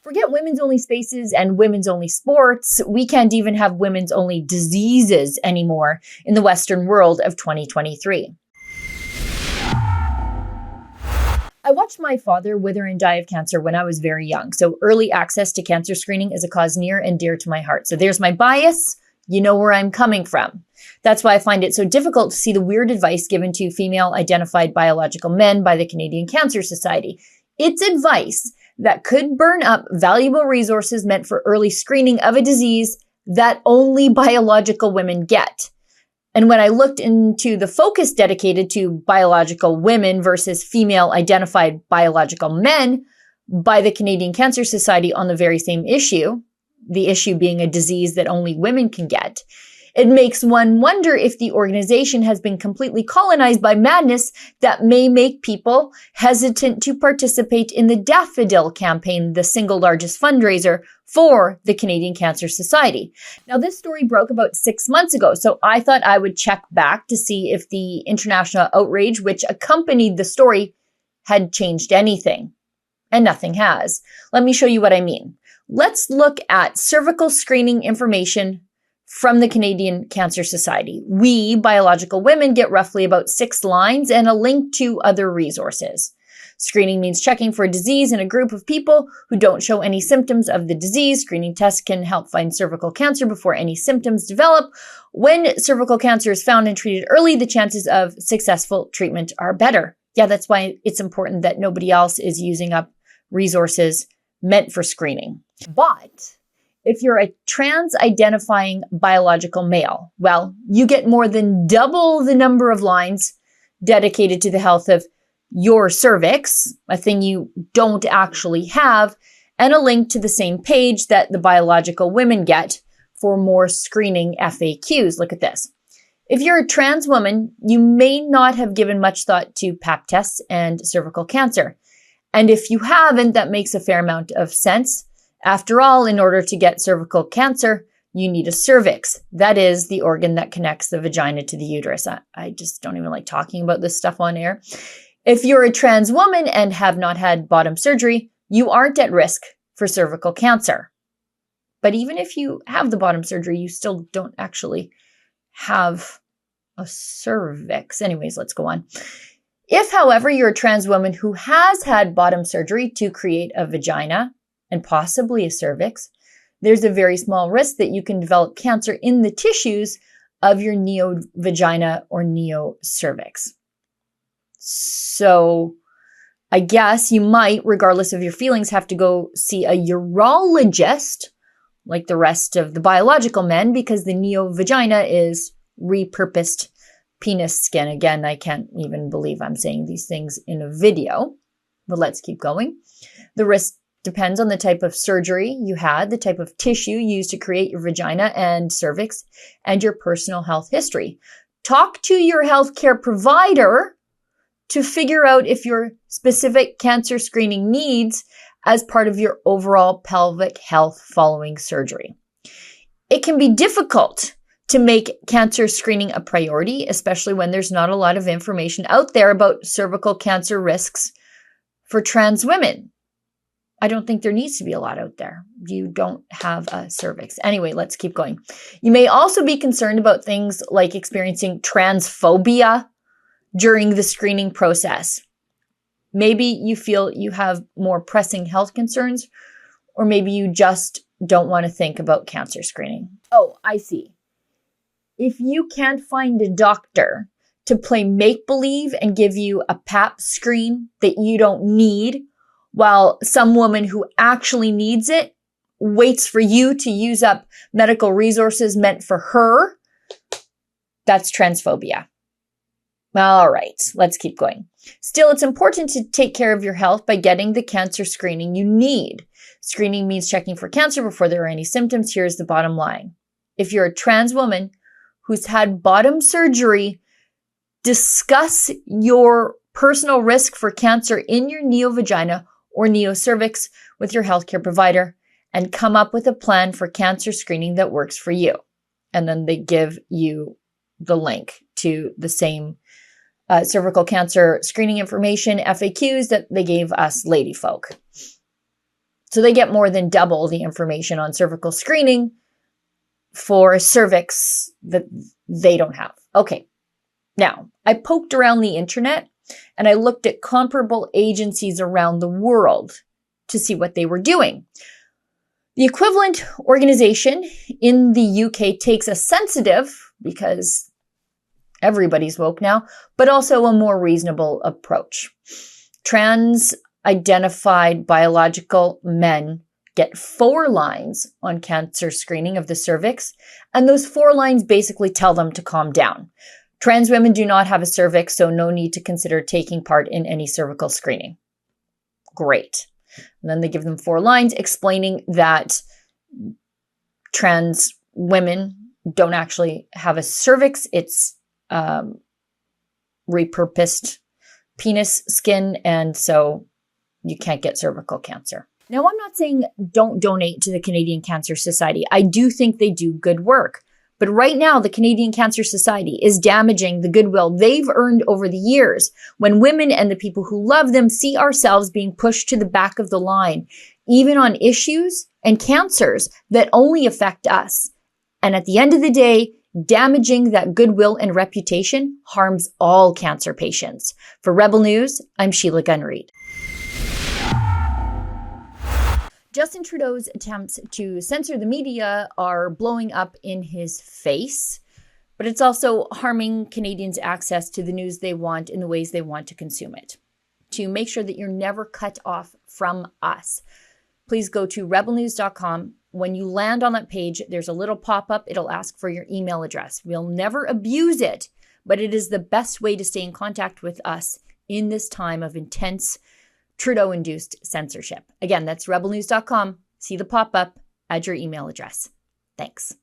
Forget women's only spaces and women's only sports. We can't even have women's only diseases anymore in the Western world of 2023. I watched my father wither and die of cancer when I was very young, so early access to cancer screening is a cause near and dear to my heart. So there's my bias. You know where I'm coming from. That's why I find it so difficult to see the weird advice given to female-identified biological men by the Canadian Cancer Society. It's advice that could burn up valuable resources meant for early screening of a disease that only biological women get. And when I looked into the focus dedicated to biological women versus female-identified biological men by the Canadian Cancer Society on the very same issue, the issue being a disease that only women can get, it makes one wonder if the organization has been completely colonized by madness that may make people hesitant to participate in the Daffodil campaign, the single largest fundraiser for the Canadian Cancer Society. Now, this story broke about 6 months ago, so I thought I would check back to see if the international outrage which accompanied the story had changed anything. And nothing has. Let me show you what I mean. Let's look at cervical screening information from the Canadian Cancer Society. We, biological women, get roughly about 6 lines and a link to other resources. Screening means checking for a disease in a group of people who don't show any symptoms of the disease. Screening tests can help find cervical cancer before any symptoms develop. When cervical cancer is found and treated early, the chances of successful treatment are better. Yeah, that's why it's important that nobody else is using up resources meant for screening. But if you're a trans-identifying biological male, well, you get more than double the number of lines dedicated to the health of your cervix, a thing you don't actually have, and a link to the same page that the biological women get for more screening FAQs. Look at this. If you're a trans woman, you may not have given much thought to Pap tests and cervical cancer. And if you haven't, that makes a fair amount of sense. After all, in order to get cervical cancer, you need a cervix. That is the organ that connects the vagina to the uterus. I just don't even like talking about this stuff on air. If you're a trans woman and have not had bottom surgery, you aren't at risk for cervical cancer. But even if you have the bottom surgery, you still don't actually have a cervix. Anyways, let's go on. If, however, you're a trans woman who has had bottom surgery to create a vagina and possibly a cervix, there's a very small risk that you can develop cancer in the tissues of your neo-vagina or neo-cervix. So I guess you might, regardless of your feelings, have to go see a urologist like the rest of the biological men because the neo-vagina is repurposed penis skin. Again, I can't even believe I'm saying these things in a video, but let's keep going. The risk depends on the type of surgery you had, the type of tissue used to create your vagina and cervix, and your personal health history. Talk to your healthcare provider to figure out if your specific cancer screening needs as part of your overall pelvic health following surgery. It can be difficult to make cancer screening a priority, especially when there's not a lot of information out there about cervical cancer risks for trans women. I don't think there needs to be a lot out there. You don't have a cervix. Anyway, let's keep going. You may also be concerned about things like experiencing transphobia during the screening process. Maybe you feel you have more pressing health concerns, or maybe you just don't want to think about cancer screening. Oh, I see. If you can't find a doctor to play make-believe and give you a Pap screen that you don't need, while some woman who actually needs it waits for you to use up medical resources meant for her, that's transphobia. All right, let's keep going. Still, it's important to take care of your health by getting the cancer screening you need. Screening means checking for cancer before there are any symptoms. Here's the bottom line. If you're a trans woman who's had bottom surgery, discuss your personal risk for cancer in your neo-vagina or neo-cervix with your healthcare provider and come up with a plan for cancer screening that works for you. And then they give you the link to the same cervical cancer screening information FAQs that they gave us lady folk. So they get more than double the information on cervical screening for cervix that they don't have. Okay. Now, I poked around the internet and I looked at comparable agencies around the world to see what they were doing. The equivalent organization in the UK takes a sensitive, because everybody's woke now, but also a more reasonable approach. Trans-identified biological men get 4 lines on cancer screening of the cervix, and those 4 lines basically tell them to calm down. Trans women do not have a cervix, so no need to consider taking part in any cervical screening. Great. And then they give them 4 lines explaining that trans women don't actually have a cervix. It's repurposed penis skin, and so you can't get cervical cancer. Now, I'm not saying don't donate to the Canadian Cancer Society. I do think they do good work. But right now, the Canadian Cancer Society is damaging the goodwill they've earned over the years when women and the people who love them see ourselves being pushed to the back of the line, even on issues and cancers that only affect us. And at the end of the day, damaging that goodwill and reputation harms all cancer patients. For Rebel News, I'm Sheila Gunn-Reid. Justin Trudeau's attempts to censor the media are blowing up in his face, but it's also harming Canadians' access to the news they want in the ways they want to consume it. To make sure that you're never cut off from us, please go to rebelnews.com. When you land on that page, there's a little pop-up. It'll ask for your email address. We'll never abuse it, but it is the best way to stay in contact with us in this time of intense Trudeau-induced censorship. Again, that's rebelnews.com. See the pop-up, add your email address. Thanks.